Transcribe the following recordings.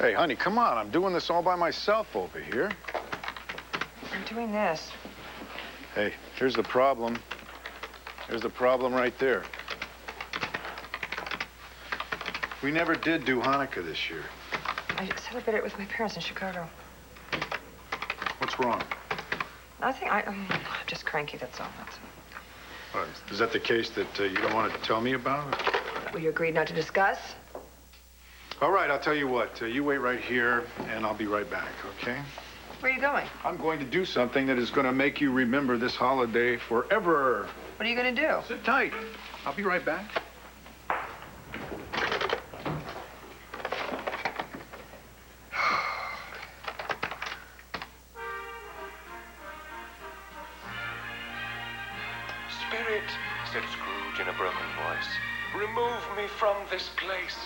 Hey, honey, come on. I'm doing this all by myself over here. I'm doing this. Hey, here's the problem. Here's the problem right there. We never did do Hanukkah this year. I celebrated it with my parents in Chicago. What's wrong? Nothing. I'm just cranky, that's all. Is that the case that you don't want to tell me about? Well, you agreed not to discuss? All right, I'll tell you what. You wait right here, and I'll be right back, okay? Where are you going? I'm going to do something that is going to make you remember this holiday forever. What are you going to do? Sit tight. I'll be right back. Spirit, said Scrooge in a broken voice, remove me from this place.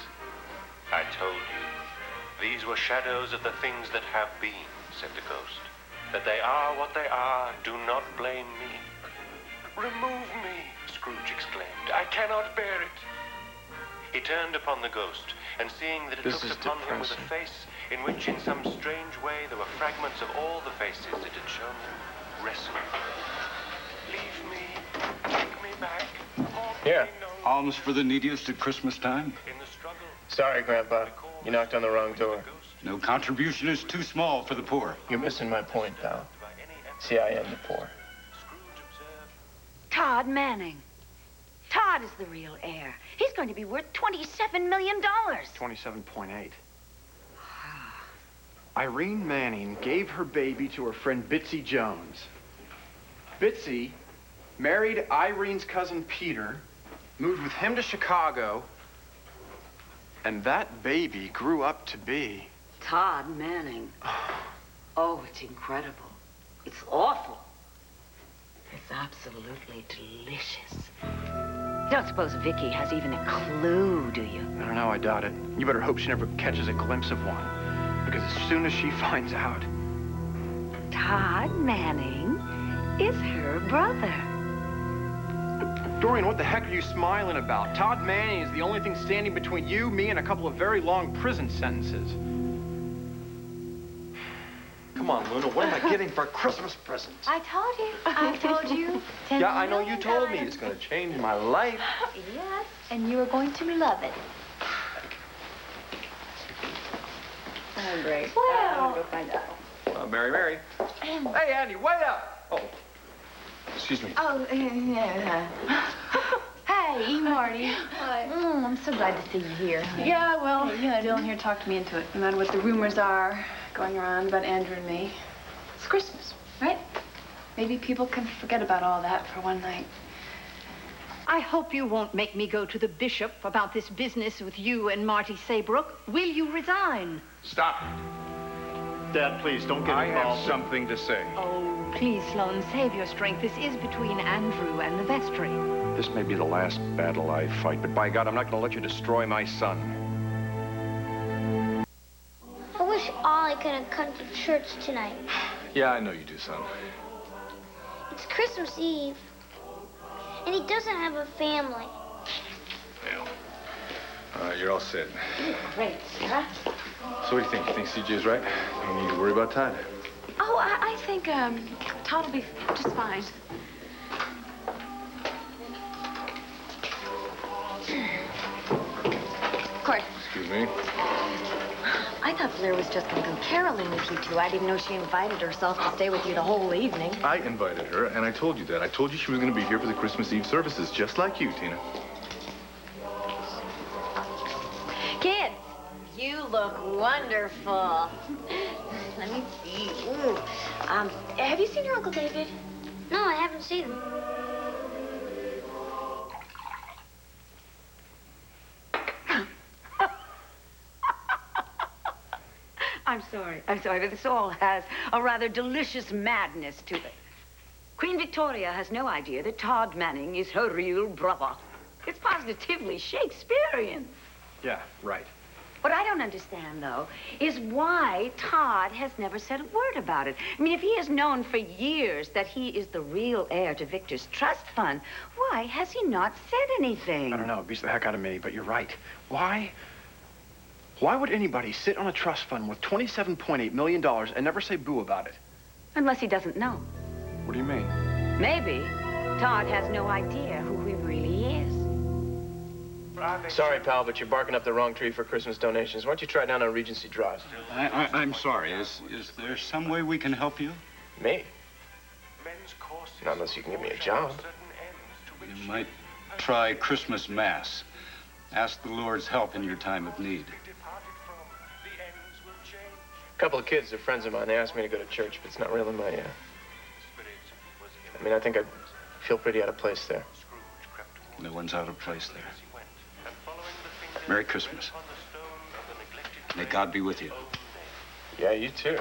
I told you, these were shadows of the things that have been, said the ghost. That they are what they are, do not blame me. Remove me, Scrooge exclaimed. I cannot bear it. He turned upon the ghost, and seeing that it looked upon him with a face in which in some strange way there were fragments of all the faces it had shown him, wrestled. Leave me, take me back. Here, alms for the neediest at Christmas time. In the struggle. Sorry, Grandpa. You knocked on the wrong door. No contribution is too small for the poor. You're missing my point, pal. See, I am the poor. Todd Manning. Todd is the real heir. He's going to be worth $27 million. 27.8. Irene Manning gave her baby to her friend Bitsy Jones. Bitsy married Irene's cousin Peter, moved with him to Chicago, and that baby grew up to be... Todd Manning. Oh, it's incredible. It's awful. It's absolutely delicious. You don't suppose Vicky has even a clue, do you? I don't know, I doubt it. You better hope she never catches a glimpse of one. Because as soon as she finds out... Todd Manning is her brother. Dorian, what the heck are you smiling about? Todd Manning is the only thing standing between you, me, and a couple of very long prison sentences. Come on, Luna, what am I getting for Christmas presents? I told you. I told you. Yeah, I know you told me. It's going to change my life. Yes, and you are going to love it. Oh, great. Well. I'm going to go find out. Mary. Hey, Andy, wait up! Oh, excuse me. Oh, yeah. Hey, Marty. Hi. I'm so glad to see you here. Yeah, well, Dylan here talked me into it. No matter what the rumors are going around about Andrew and me, it's Christmas, right? Maybe people can forget about all that for one night. I hope you won't make me go to the bishop about this business with you and Marty Saybrook. Will you resign? Stop. Dad, please, don't get involved. I have something to say. Oh, please, Sloan, save your strength. This is between Andrew and the vestry. This may be the last battle I fight, but by God, I'm not going to let you destroy my son. I wish Ollie could have come to church tonight. Yeah, I know you do, son. It's Christmas Eve, and he doesn't have a family. Yeah. All right, you're all set. Great, Sarah. So what do you think? You think CJ's right? No need to worry about Todd. Oh, I think Todd will be just fine. Court. Excuse me? I thought Blair was just going to go caroling with you two. I didn't know she invited herself to stay with you the whole evening. I invited her, and I told you that. I told you she was going to be here for the Christmas Eve services, just like you, Tina. Kids, you look wonderful. Let me see. Ooh. Have you seen your Uncle David? No, I haven't seen him. I'm sorry, but this all has a rather delicious madness to it. Queen Victoria has no idea that Todd Manning is her real brother. It's positively Shakespearean. Yeah, right. What I don't understand, though, is why Todd has never said a word about it. I mean, if he has known for years that he is the real heir to Victor's trust fund, why has he not said anything? I don't know. It beats the heck out of me, but you're right. Why? Why would anybody sit on a trust fund with $27.8 million and never say boo about it? Unless he doesn't know. What do you mean? Maybe Todd has no idea who he really is. Sorry, pal, but you're barking up the wrong tree for Christmas donations. Why don't you try down on Regency Drive? I'm sorry. Is there some way we can help you? Me? Not unless you can give me a job. You might try Christmas Mass. Ask the Lord's help in your time of need. A couple of kids are friends of mine. They asked me to go to church, but it's not really my, I mean, I think I feel pretty out of place there. No one's out of place there. Merry Christmas. May God be with you. Yeah, you too.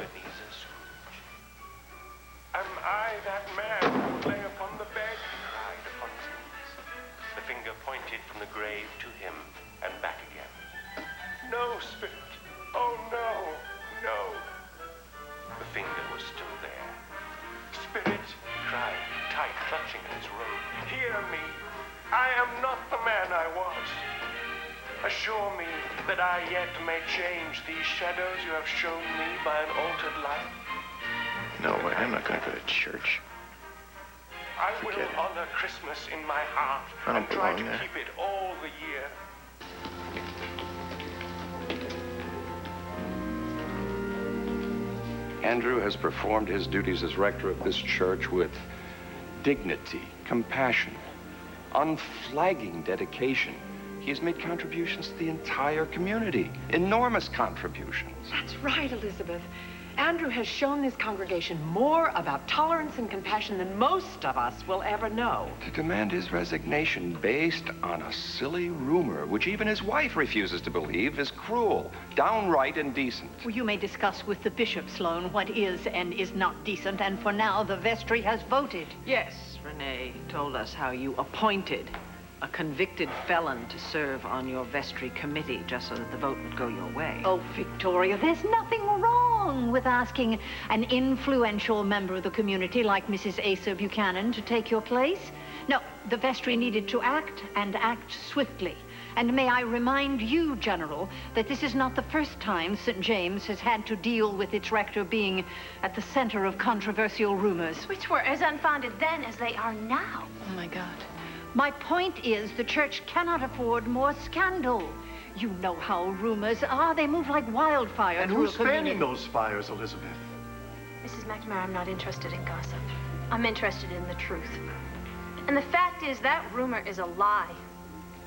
Am I that man who lay upon the bed? Cried upon his knees. The finger pointed from the grave to him and back again. No, Spirit. Oh, no, no. The finger was still there. Spirit, he cried, tight clutching at his robe. Hear me. I am not the man I was. Assure me that I yet may change these shadows you have shown me by an altered life. No way, I'm not going to go to church. I will honor Christmas in my heart and try to keep it all the year. Andrew has performed his duties as rector of this church with dignity, compassion, unflagging dedication. He has made contributions to the entire community, enormous contributions. That's right, Elizabeth. Andrew has shown this congregation more about tolerance and compassion than most of us will ever know. To demand his resignation based on a silly rumor, which even his wife refuses to believe, is cruel, downright indecent. Well, you may discuss with the bishop, Sloan, what is and is not decent, and for now, the vestry has voted. Yes, Renee told us how you appointed a convicted felon to serve on your vestry committee just so that the vote would go your way. Oh, Victoria, there's nothing wrong with asking an influential member of the community like Mrs. Asa Buchanan to take your place. No, the vestry needed to act, and act swiftly. And may I remind you, General, that this is not the first time St. James has had to deal with its rector being at the center of controversial rumors. Which were as unfounded then as they are now. Oh, my God. My point is the church cannot afford more scandal. You know how rumors are. They move like wildfire. And who's fanning those fires, Elizabeth? Mrs. McNamara, I'm not interested in gossip. I'm interested in the truth. And the fact is that rumor is a lie.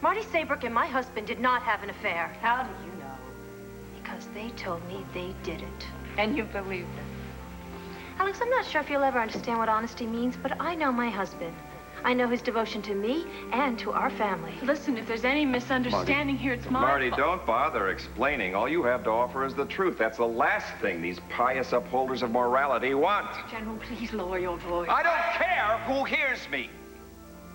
Marty Saybrook and my husband did not have an affair. How do you know? Because they told me they didn't. And you believe them? Alex, I'm not sure if you'll ever understand what honesty means, but I know my husband. I know his devotion to me and to our family. Listen, if there's any misunderstanding here, it's Marty, don't bother explaining. All you have to offer is the truth. That's the last thing these pious upholders of morality want. General, please lower your voice. I don't care who hears me.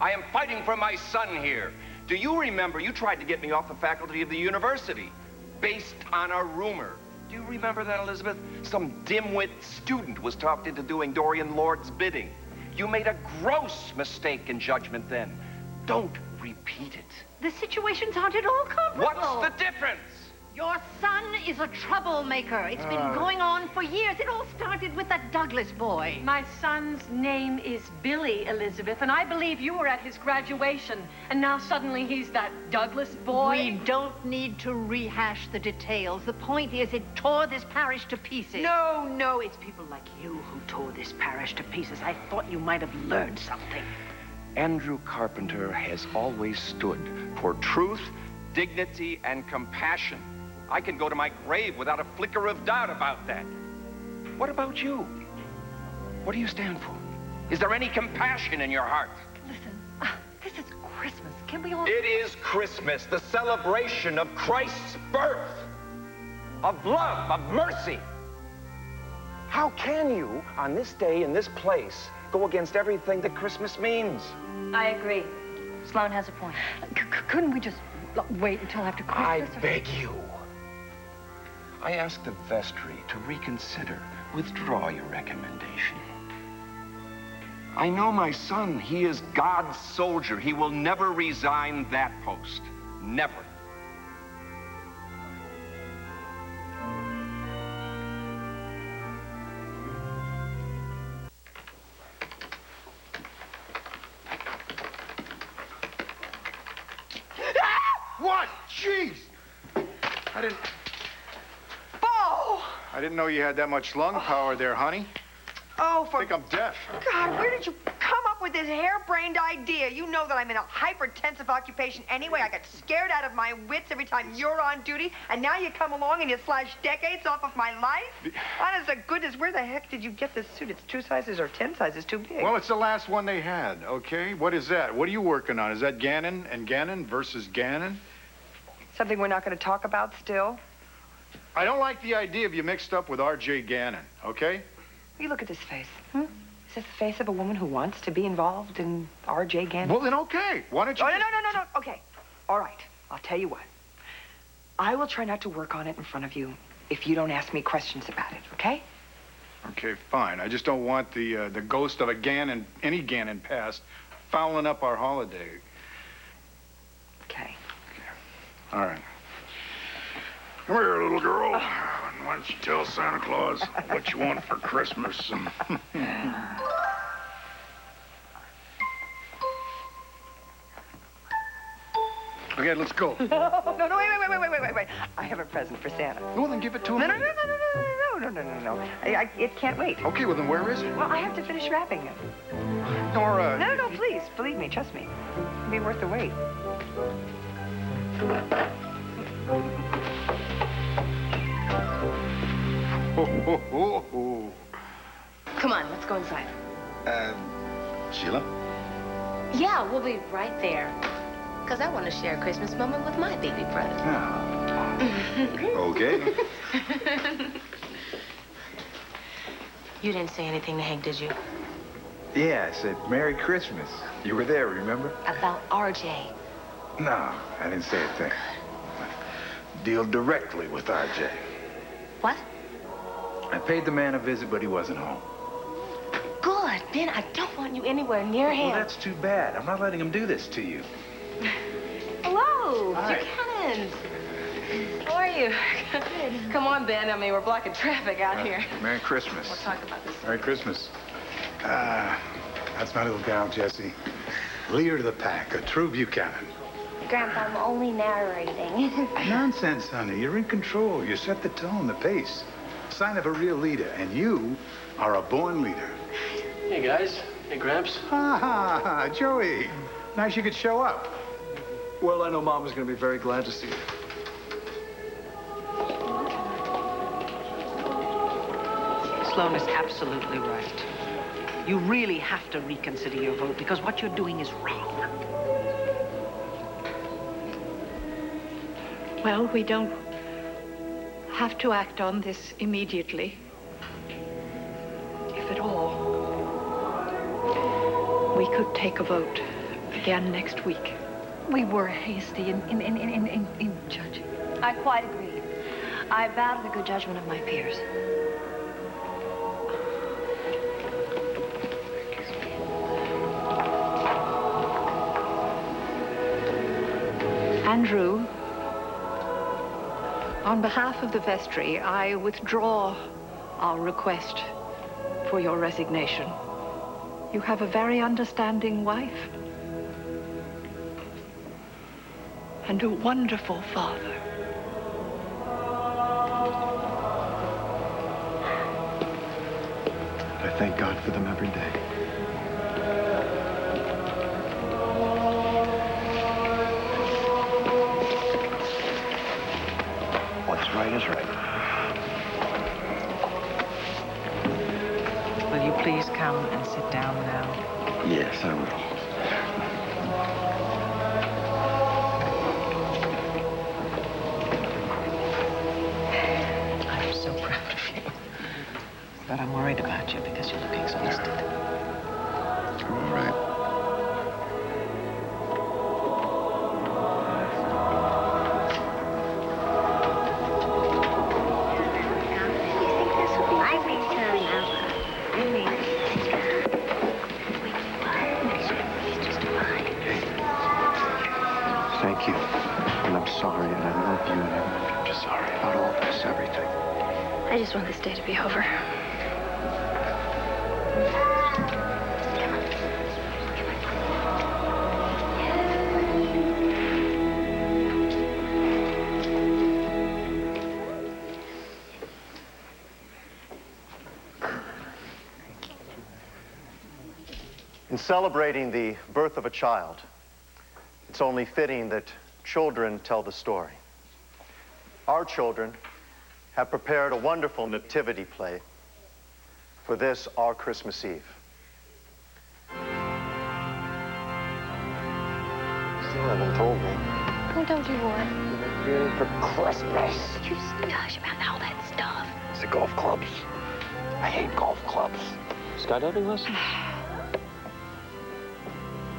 I am fighting for my son here. Do you remember you tried to get me off the faculty of the university based on a rumor? Do you remember that, Elizabeth? Some dimwit student was talked into doing Dorian Lord's bidding. You made a gross mistake in judgment then. Don't repeat it. The situations aren't at all comparable. What's the difference? Your son is a troublemaker. It's been going on for years. It all started with that Douglas boy. My son's name is Billy, Elizabeth, and I believe you were at his graduation, and now suddenly he's that Douglas boy. We don't need to rehash the details. The point is it tore this parish to pieces. No, it's people like you who tore this parish to pieces. I thought you might have learned something. Andrew Carpenter has always stood for truth, dignity, and compassion. I can go to my grave without a flicker of doubt about that. What about you? What do you stand for? Is there any compassion in your heart? Listen, this is Christmas. Can we all... It is Christmas, the celebration of Christ's birth, of love, of mercy. How can you, on this day in this place, go against everything that Christmas means? I agree. Sloan has a point. Couldn't we just wait until after Christmas? I beg you. I ask the vestry to reconsider, withdraw your recommendation. I know my son. He is God's soldier. He will never resign that post. Never. Bo! I didn't know you had that much lung power there, honey. Oh, I think I'm deaf. God, where did you come up with this harebrained idea? You know that I'm in a hypertensive occupation anyway. I get scared out of my wits every time you're on duty, and now you come along and you slash decades off of my life? Honest to goodness, where the heck did you get this suit? It's 2 sizes or 10 sizes too big. Well, it's the last one they had, okay? What is that? What are you working on? Is that Gannon and Gannon versus Gannon? Something we're not going to talk about still? I don't like the idea of you mixed up with R.J. Gannon, okay? You look at this face. Is this the face of a woman who wants to be involved in R.J. Gannon? Well, then okay. Why don't you... Oh, no. Okay. All right. I'll tell you what. I will try not to work on it in front of you if you don't ask me questions about it, okay? Okay, fine. I just don't want the ghost of a Gannon, any Gannon past, fouling up our holiday. Okay. All right. Come here, little girl. Why don't you tell Santa Claus what you want for Christmas? Okay, let's go. No, wait. I have a present for Santa. Well, then give it to him. No. It can't wait. Okay, well, then where is it? Well, I have to finish wrapping it. Nora. No, please. Believe me, trust me. It'll be worth the wait. Come on, let's go inside. Sheila? Yeah, we'll be right there. Because I want to share a Christmas moment with my baby brother. Okay. You didn't say anything to Hank, did you? Yeah, I said, Merry Christmas. You were there, remember? About RJ. No, I didn't say a thing. Deal directly with RJ. What? I paid the man a visit, but he wasn't home. Good. Ben, I don't want you anywhere near him. Well, that's too bad. I'm not letting him do this to you. Hello, Hi. Buchanan. How are you? Good. Come on, Ben. I mean, we're blocking traffic out here. Merry Christmas. We'll talk about this. Merry Christmas. That's my little gal, Jessie. Leader of the pack, a true Buchanan. Grandpa, I'm only narrating. Nonsense, honey. You're in control. You set the tone, the pace. Sign of a real leader, and you are a born leader. Hey, guys. Hey, Gramps. Ha, Joey. Nice you could show up. Well, I know Mom was going to be very glad to see you. Sloan is absolutely right. You really have to reconsider your vote because what you're doing is wrong. Well, we don't have to act on this immediately, if at all. We could take a vote again next week. We were hasty in judging. I quite agree. I bow to the good judgment of my peers. Andrew, on behalf of the vestry, I withdraw our request for your resignation. You have a very understanding wife and a wonderful father. I thank God for them every day. What's right is right. Will you please come and sit down now? Yes, I will. I'm so proud of you. But I'm worried about you because you look exhausted. All right. Thank you. And I'm sorry, and I love you, and I'm just sorry about all this, everything. I just want this day to be over. In celebrating the birth of a child, it's only fitting that children tell the story. Our children have prepared a wonderful nativity play for this, our Christmas Eve. Still haven't told me. Who told you what? You're for Christmas. You just hush about all that stuff. It's the golf clubs. I hate golf clubs. Skydiving lessons?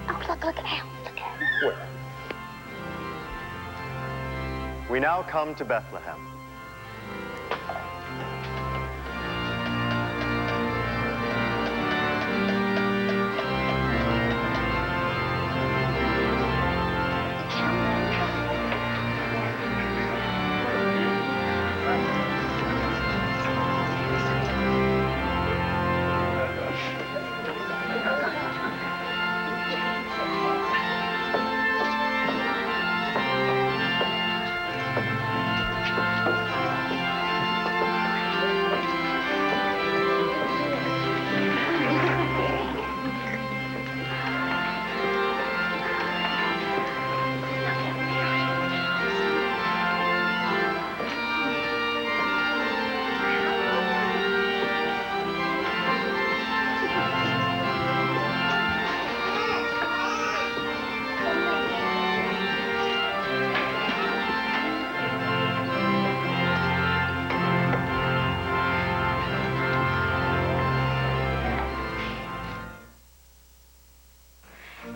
Oh, look out. Look out. Where? We now come to Bethlehem.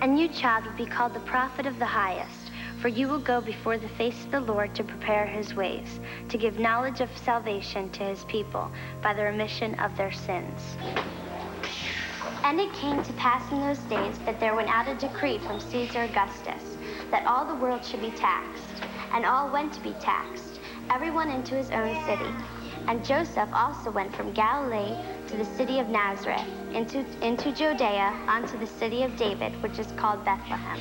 And you, child, will be called the prophet of the highest, for you will go before the face of the Lord to prepare his ways, to give knowledge of salvation to his people by the remission of their sins. And it came to pass in those days that there went out a decree from Caesar Augustus, that all the world should be taxed. And all went to be taxed, everyone into his own city. And Joseph also went from Galilee to the city of Nazareth, into Judea, unto the city of David, which is called Bethlehem,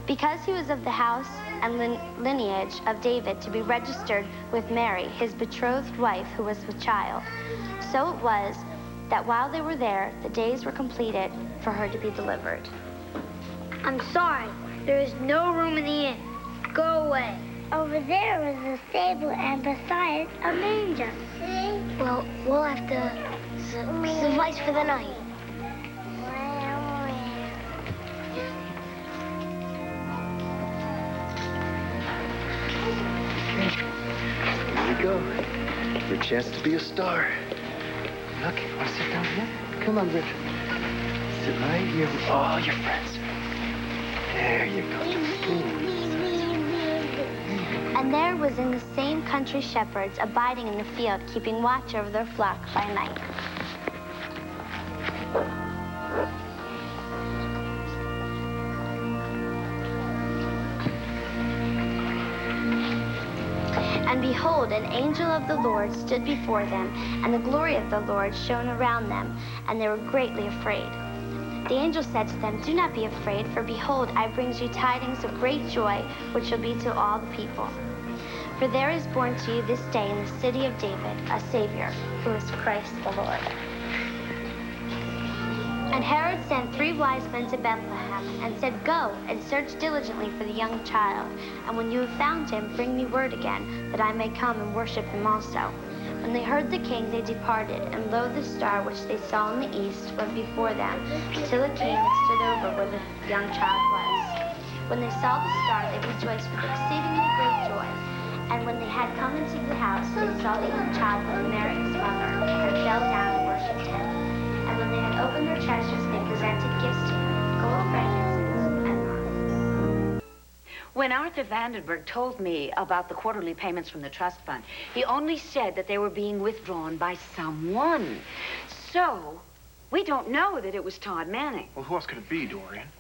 because he was of the house and lineage of David, to be registered with Mary, his betrothed wife, who was with child. So it was that while they were there, the days were completed for her to be delivered. I'm sorry, there is no room in the inn. Go away. Over there was a stable and beside it a manger. Well, we'll have to suffice for the night. Here we go. Your chance to be a star. Look, want to sit down here? Come on, Richard. Sit right here with all your friends. There you go. And there was in the same country shepherds abiding in the field, keeping watch over their flock by night. And behold, an angel of the Lord stood before them, and the glory of the Lord shone around them, and they were greatly afraid. The angel said to them, "Do not be afraid, for behold, I bring you tidings of great joy, which shall be to all the people. For there is born to you this day in the city of David a Savior, who is Christ the Lord." And Herod sent 3 wise men to Bethlehem, and said, "Go and search diligently for the young child, and when you have found him, bring me word again, that I may come and worship him also." When they heard the king, they departed, and lo, the star which they saw in the east went before them, till it came and stood over where the young child was. When they saw the star, they rejoiced with exceedingly great joy. And when they had come into the house, they saw the young child with Mary his mother, and fell down and worshipped him. And when they had opened their treasures, they presented gifts to him, gold, frankincense, and myrrh. When Arthur Vandenberg told me about the quarterly payments from the trust fund, he only said that they were being withdrawn by someone. So, we don't know that it was Todd Manning. Well, who else could it be, Dorian?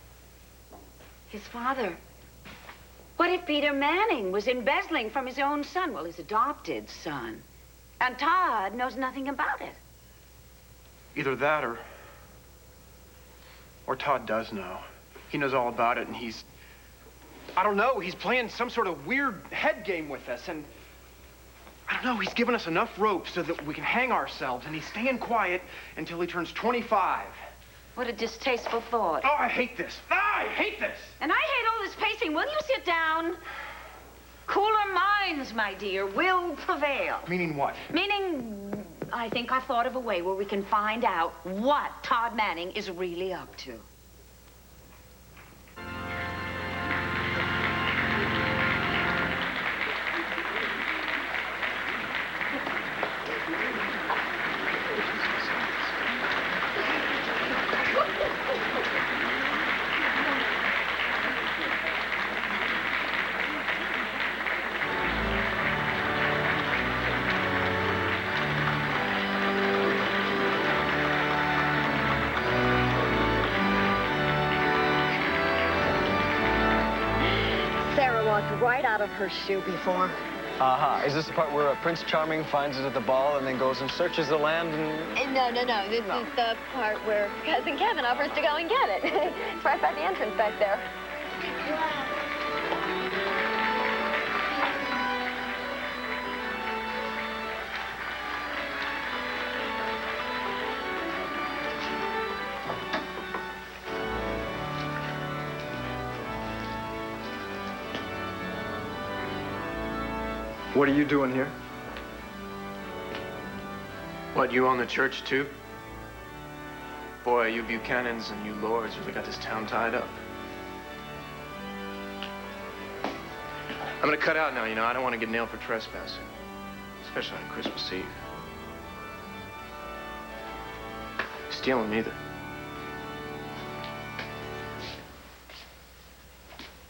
His father. What if Peter Manning was embezzling from his own son? Well, his adopted son. And Todd knows nothing about it. Either that or Todd does know. He knows all about it, and I don't know, he's playing some sort of weird head game with us, and I don't know, he's given us enough rope so that we can hang ourselves, and he's staying quiet until he turns 25. What a distasteful thought. Oh, I hate this. I hate this. And I hate all this pacing. Will you sit down? Cooler minds, my dear, will prevail. Meaning what? Meaning, I think I've thought of a way where we can find out what Todd Manning is really up to. Right out of her shoe before. Is this the part where Prince Charming finds it at the ball and then goes and searches the land and... No. This is the part where Cousin Kevin offers to go and get it. It's right by the entrance back there. What are you doing here? What, you own the church, too? Boy, you Buchanans and you Lords really got this town tied up. I'm gonna cut out now, you know. I don't want to get nailed for trespassing. Especially on Christmas Eve. Stealing neither.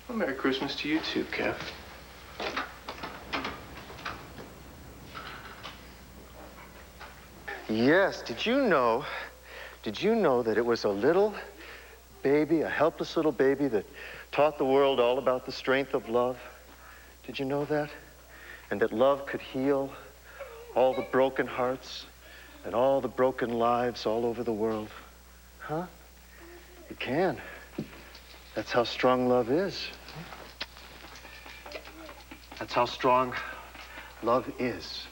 Well, Merry Christmas to you, too, Kev. Yes, did you know that it was a little baby, a helpless little baby that taught the world all about the strength of love? Did you know that? And that love could heal all the broken hearts and all the broken lives all over the world? Huh? It can. That's how strong love is. That's how strong love is.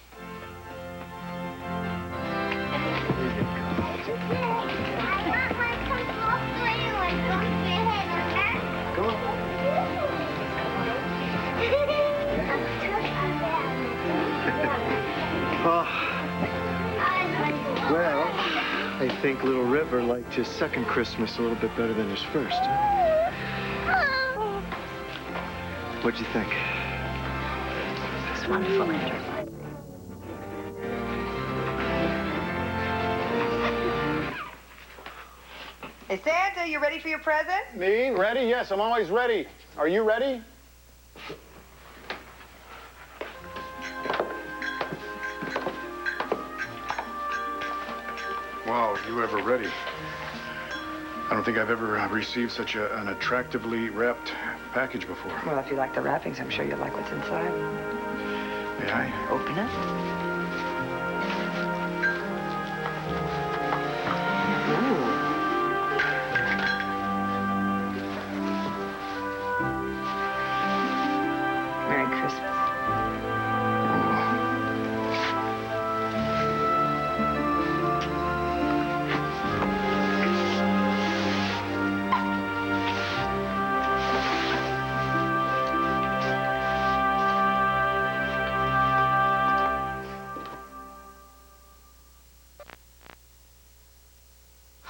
Well, I think little River liked his second Christmas a little bit better than his first. What'd you think? It's wonderful, Andrew. Hey, Santa, you ready for your present? Me? Ready? Yes, I'm always ready. Are you ready? Wow, you ever ready? I don't think I've ever received such an attractively wrapped package before. Well, if you like the wrappings, I'm sure you'll like what's inside. May I? Open it. Merry Christmas.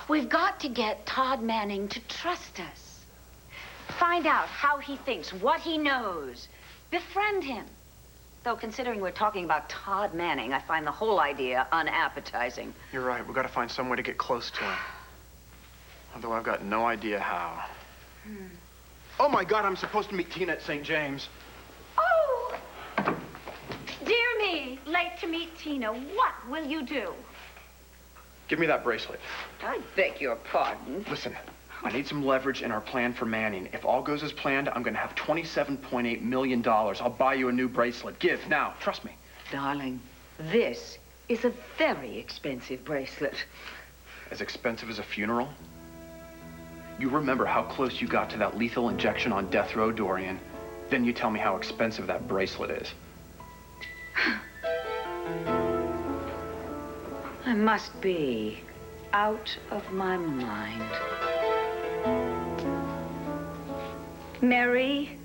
We've got to get Todd Manning to trust us. Find out how he thinks, what he knows. Befriend him. Though, considering we're talking about Todd Manning, I find the whole idea unappetizing. You're right. We've got to find some way to get close to him. Although I've got no idea how. Oh, my God, I'm supposed to meet Tina at St. James. Oh! Dear me, late to meet Tina. What will you do? Give me that bracelet. I beg your pardon. Listen, I need some leverage in our plan for Manning. If all goes as planned, I'm going to have $27.8 million. I'll buy you a new bracelet. Give, now. Trust me. Darling, this is a very expensive bracelet. As expensive as a funeral? You remember how close you got to that lethal injection on death row, Dorian. Then you tell me how expensive that bracelet is. I must be out of my mind. Merry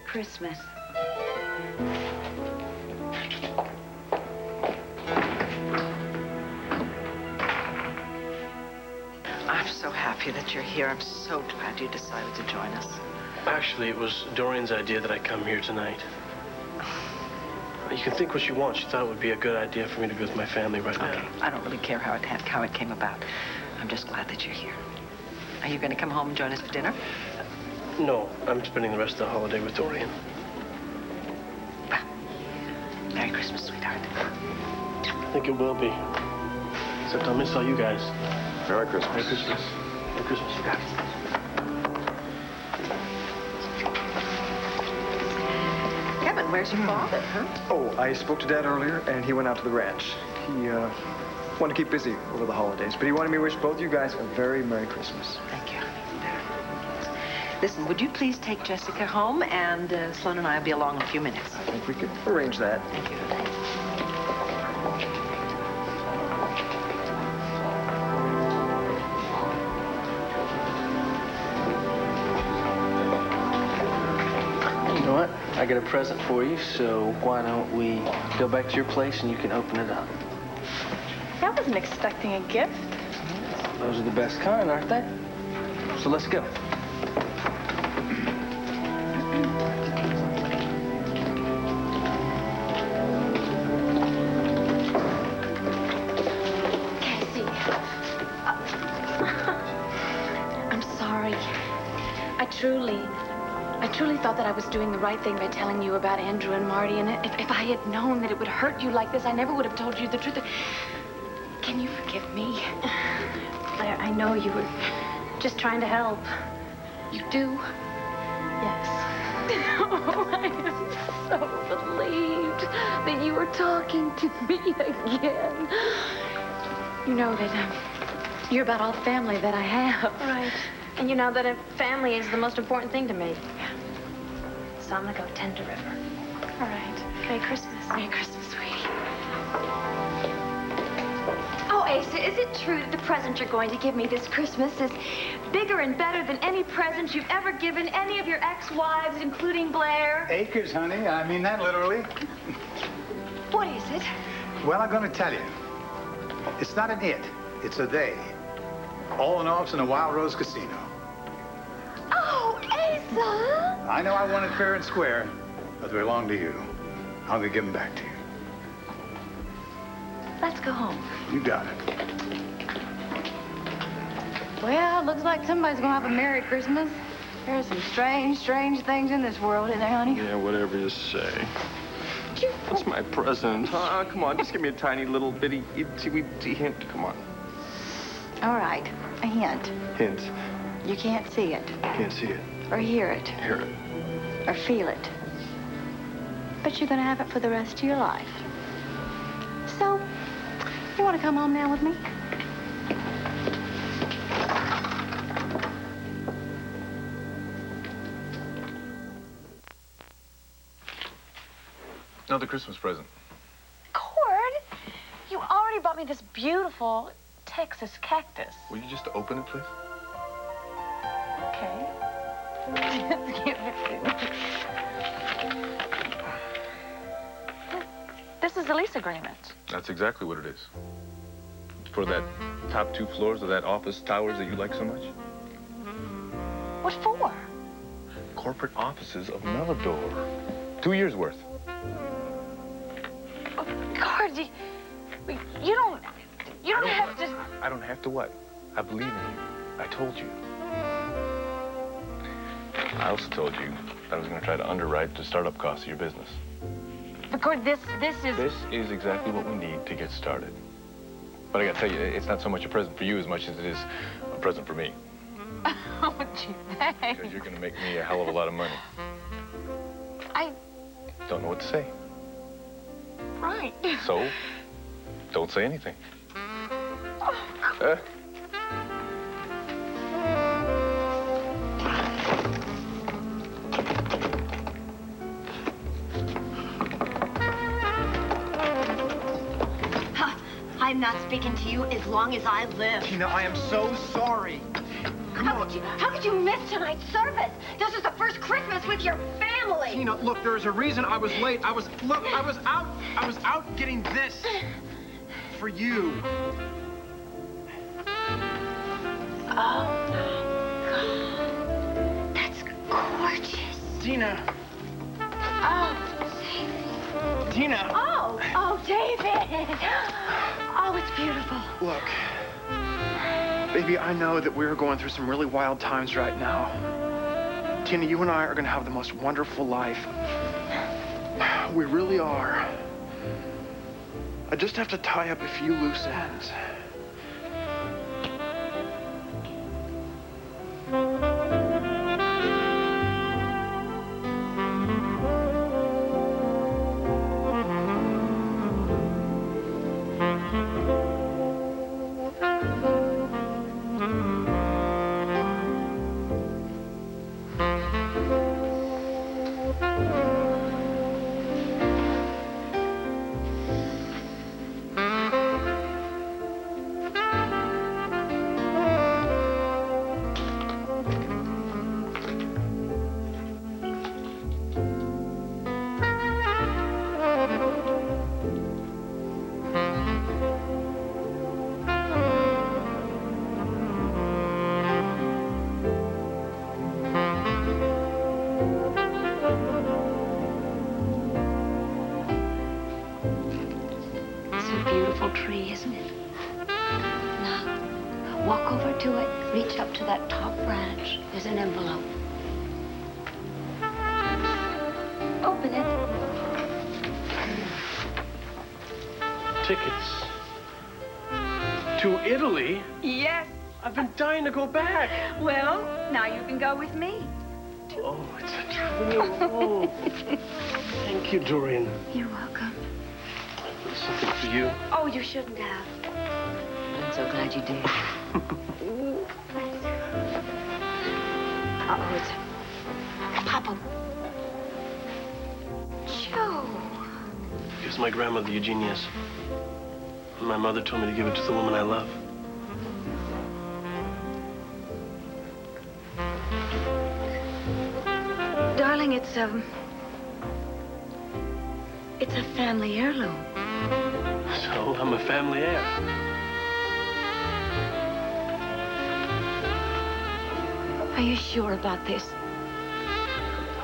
Christmas. I'm so happy that you're here. I'm so glad you decided to join us. Actually, it was Doreen's idea that I come here tonight. You can think what you want. She thought it would be a good idea for me to go with my family right now. I don't really care how it came about. I'm just glad that you're here. Are you going to come home and join us for dinner? No, I'm spending the rest of the holiday with Doreen. Merry Christmas, sweetheart. I think it will be. Except I'll miss all you guys. Merry Christmas. Merry Christmas. Merry Christmas. Kevin, where's your father, huh? Oh, I spoke to Dad earlier, and he went out to the ranch. He wanted to keep busy over the holidays, but he wanted me to wish both you guys a very Merry Christmas. Thank you. Listen, would you please take Jessica home, and Sloan and I will be along in a few minutes. I think we could arrange that. Thank you. You know what? I got a present for you, so why don't we go back to your place and you can open it up. I wasn't expecting a gift. Those are the best kind, aren't they? So let's go. Casey. I'm sorry. I truly thought that I was doing the right thing by telling you about Andrew and Marty, and if I had known that it would hurt you like this, I never would have told you the truth. Can you forgive me? Claire, I know you were just trying to help. You do? Yes. Oh, I am so relieved that you were talking to me again. You know that you're about all the family that I have. Right. And you know that a family is the most important thing to me. So I'm gonna go tend to River. All right. Merry Christmas. Merry Christmas, sweetie. Oh, Asa, is it true that the present you're going to give me this Christmas is bigger and better than any present you've ever given any of your ex-wives, including Blair? Acres, honey. I mean that literally. What is it? Well, I'm going to tell you. It's not an it. It's a they. All in offs in a Wild Rose Casino. Oh, Asa! I know I won it fair and square, but they belong to you. I'm going to give them back to you. Let's go home. You got it. Well, looks like somebody's gonna have a Merry Christmas. There's some strange things in this world, isn't there, honey? Yeah, whatever you say. That's my present. Come on, just give me a tiny little bitty itsy-weetsy hint. Come on. All right, a hint. Hint. You can't see it. Can't see it. Or hear it. Hear it. Or feel it. But you're gonna have it for the rest of your life. So, you wanna come home now with me? Another Christmas present. Cord, you already bought me this beautiful Texas cactus. Will you just open it, please? Okay. Give it to me. This is the lease agreement. That's exactly what it is. For that top 2 floors of that office towers that you like so much. What for? Corporate offices of Melidor. 2 years worth. Cord, you don't have to... I don't have to what? I believe in you. I told you. I also told you I was going to try to underwrite the startup costs of your business. But Cord, this is... This is exactly what we need to get started. But I got to tell you, it's not so much a present for you as much as it is a present for me. Oh, gee, thanks. Because you're going to make me a hell of a lot of money. I... Don't know what to say. Right. So, don't say anything. Hi, I'm not speaking to you as long as I live. Tina, I am so sorry. Come on. How could you miss tonight's service? This is the first Christmas with your family. Tina, look, there's a reason I was late. I was out getting this for you. Oh, my God. That's gorgeous. Tina. Oh, David. Tina. Oh, David. Oh, it's beautiful. Look, baby, I know that we're going through some really wild times right now. Tina, you and I are going to have the most wonderful life. We really are. I just have to tie up a few loose ends. Tree, isn't it? Now, walk over to it, reach up to that top branch. There's an envelope. Open it. Tickets. To Italy? Yes. I've been dying to go back. Well, now you can go with me. Oh, it's a thrill. Oh. Thank you, Dorian. You're welcome. Something for you. Oh, you shouldn't have. I'm so glad you did. Uh-oh, it's Papa. Joe. It was my grandmother, Eugenia's. My mother told me to give it to the woman I love. Darling, it's a family heirloom. So I'm a family heir. Are you sure about this?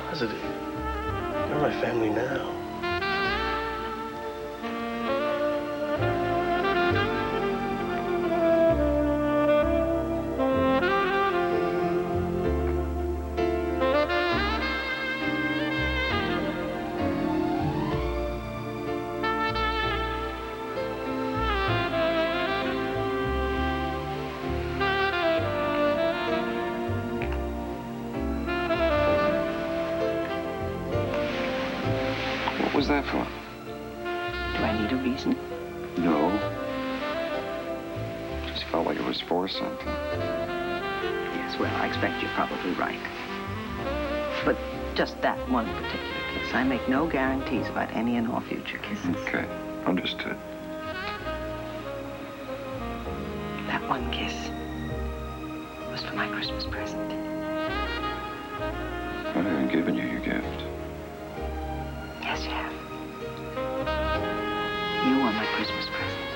Positive. You're my family now. What was that for? Do I need a reason? No. Just felt like it was for something. Yes, well, I expect you're probably right. But just that one particular kiss. I make no guarantees about any and all future kisses. Okay, understood. That one kiss was for my Christmas present. I haven't given you your gift. Yes, you have. You are my Christmas present.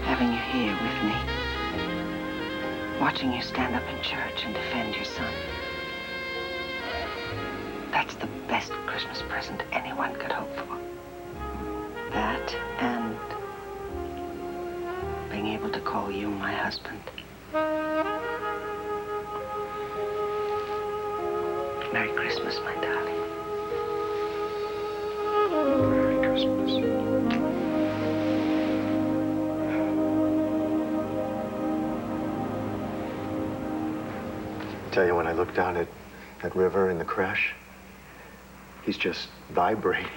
Having you here with me. Watching you stand up in church and defend your son. That's the best Christmas present anyone could hope for. That and being able to call you my husband. Merry Christmas, my darling. Merry Christmas. Tell you, when I look down at River in the crash, he's just vibrating.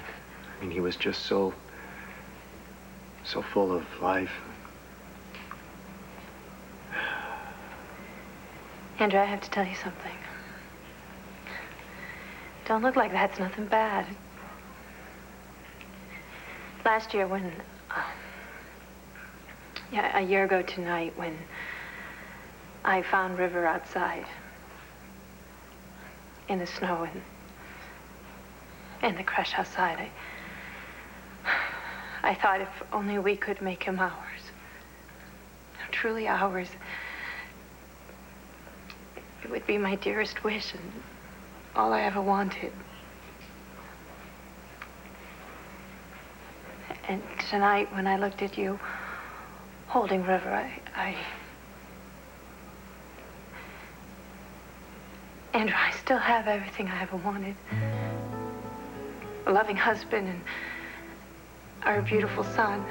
I mean, he was just so full of life. Andrew, I have to tell you something. Don't look like that's nothing bad. Last year when Yeah, a year ago tonight when I found River outside in the snow and the crush outside, I thought if only we could make him ours, truly ours, it would be my dearest wish and all I ever wanted. And tonight, when I looked at you holding River, Andrew, I still have everything I ever wanted. A loving husband and our beautiful son.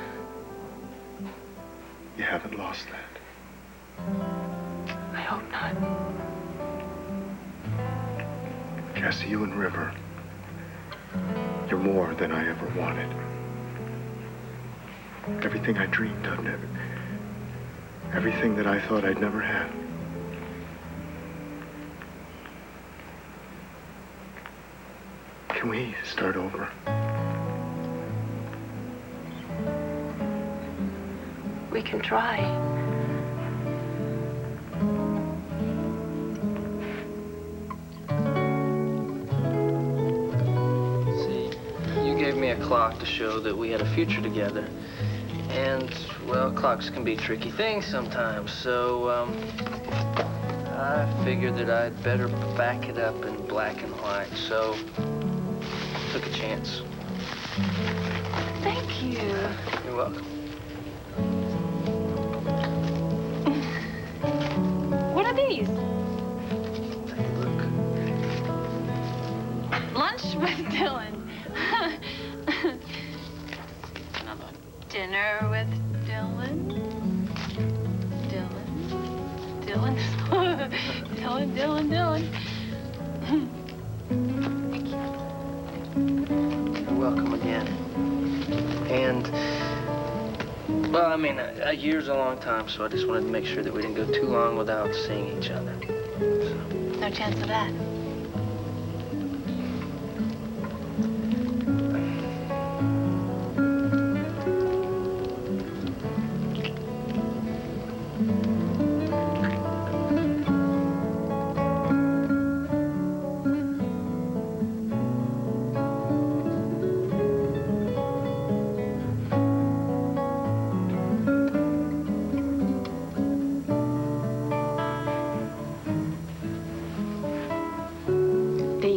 You haven't lost that. I hope not. Cassie, you and River, you're more than I ever wanted. Everything I dreamed of, everything that I thought I'd never have. Can we start over? We can try. See, you gave me a clock to show that we had a future together. And, well, clocks can be tricky things sometimes, so, I figured that I'd better back it up in black and white, so took a chance. Thank you. You're welcome. What are these? Look. Lunch with Dylan. Dinner with Dylan. Dylan. You're welcome again. And, well, I mean, a year's a long time, so I just wanted to make sure that we didn't go too long without seeing each other. No chance of that.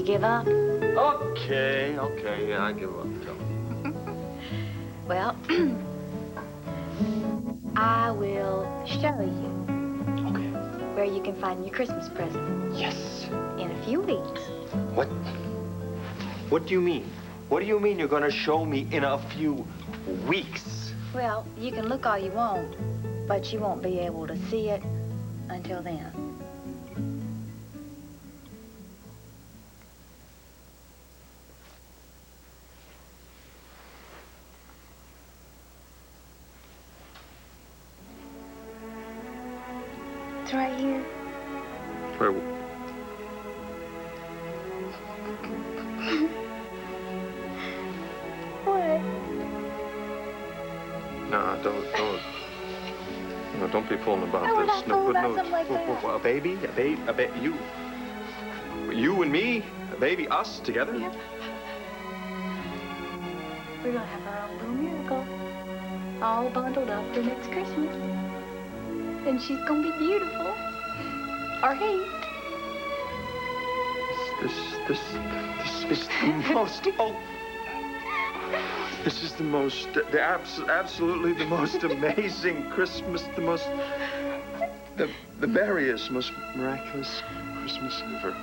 Give up? Okay, yeah, I give up. Well, I will show you. Okay. Where you can find your Christmas present. Yes. In a few weeks. What do you mean? What do you mean you're gonna show me in a few weeks? Well, you can look all you want, but you won't be able to see it until then. It's right here. Where? What? No, don't be fooling about No, we're this. not fooling about something like that. A baby? You and me? A baby? Us together? Yep. We're gonna have our own little miracle. All bundled up for next Christmas. And she's gonna be beautiful. Or he. This is the most, this is absolutely the most amazing Christmas, the merriest, most miraculous Christmas ever.